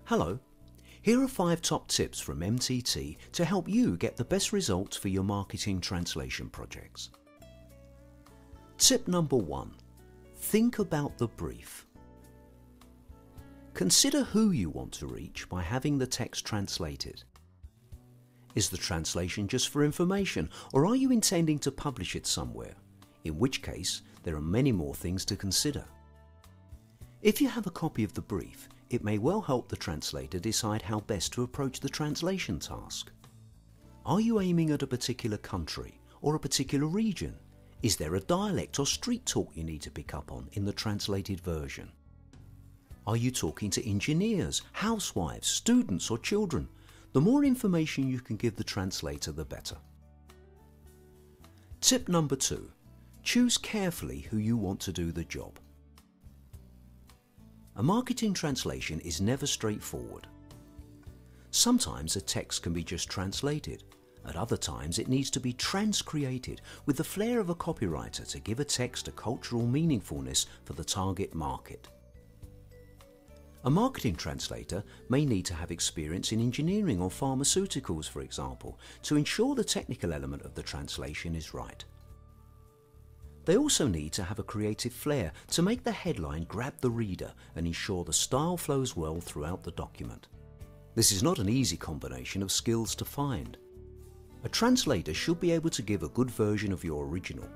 Hello, here are 5 top tips from MTT to help you get the best results for your marketing translation projects. Tip number 1. Think about the brief. Consider who you want to reach by having the text translated. Is the translation just for information, or are you intending to publish it somewhere? In which case, there are many more things to consider. If you have a copy of the brief, it may well help the translator decide how best to approach the translation task. Are you aiming at a particular country or a particular region? Is there a dialect or street talk you need to pick up on in the translated version? Are you talking to engineers, housewives, students or children? The more information you can give the translator, the better. Tip number 2. Choose carefully who you want to do the job. A marketing translation is never straightforward. Sometimes a text can be just translated. At other times it needs to be transcreated with the flair of a copywriter to give a text a cultural meaningfulness for the target market. A marketing translator may need to have experience in engineering or pharmaceuticals, for example, to ensure the technical element of the translation is right. They also need to have a creative flair to make the headline grab the reader and ensure the style flows well throughout the document. This is not an easy combination of skills to find. A translator should be able to give a good version of your original,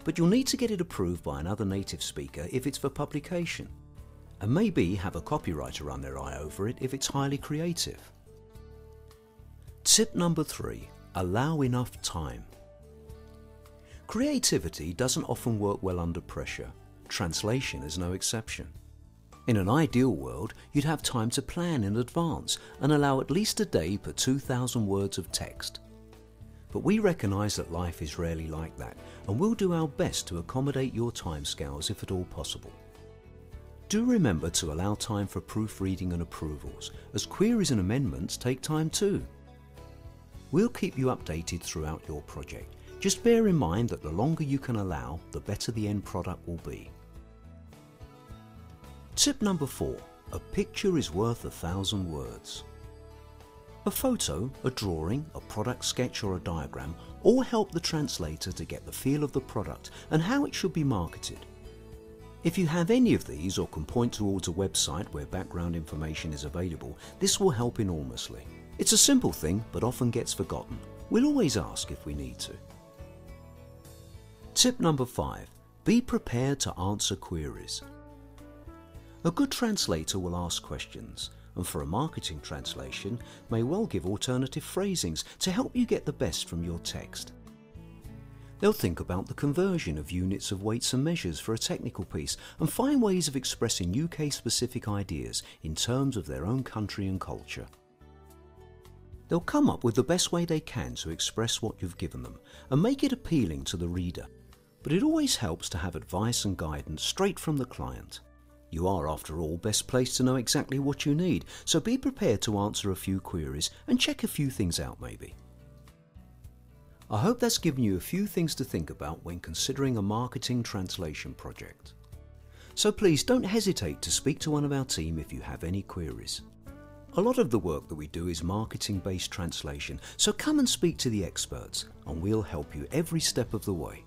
but you'll need to get it approved by another native speaker if it's for publication, and maybe have a copywriter run their eye over it if it's highly creative. Tip number 3. Allow enough time. Creativity doesn't often work well under pressure. Translation is no exception. In an ideal world, you'd have time to plan in advance and allow at least a day per 2,000 words of text. But we recognise that life is rarely like that, and we'll do our best to accommodate your timescales if at all possible. Do remember to allow time for proofreading and approvals, as queries and amendments take time too. We'll keep you updated throughout your project. Just bear in mind that the longer you can allow, the better the end product will be. Tip number 4. A picture is worth 1,000 words. A photo, a drawing, a product sketch or a diagram all help the translator to get the feel of the product and how it should be marketed. If you have any of these or can point towards a website where background information is available, this will help enormously. It's a simple thing but often gets forgotten. We'll always ask if we need to. Tip number 5. Be prepared to answer queries. A good translator will ask questions, and for a marketing translation may well give alternative phrasings to help you get the best from your text. They'll think about the conversion of units of weights and measures for a technical piece and find ways of expressing UK-specific ideas in terms of their own country and culture. They'll come up with the best way they can to express what you've given them and make it appealing to the reader. But it always helps to have advice and guidance straight from the client. You are, after all, best placed to know exactly what you need, so be prepared to answer a few queries and check a few things out maybe. I hope that's given you a few things to think about when considering a marketing translation project. So please don't hesitate to speak to one of our team if you have any queries. A lot of the work that we do is marketing-based translation, so come and speak to the experts and we'll help you every step of the way.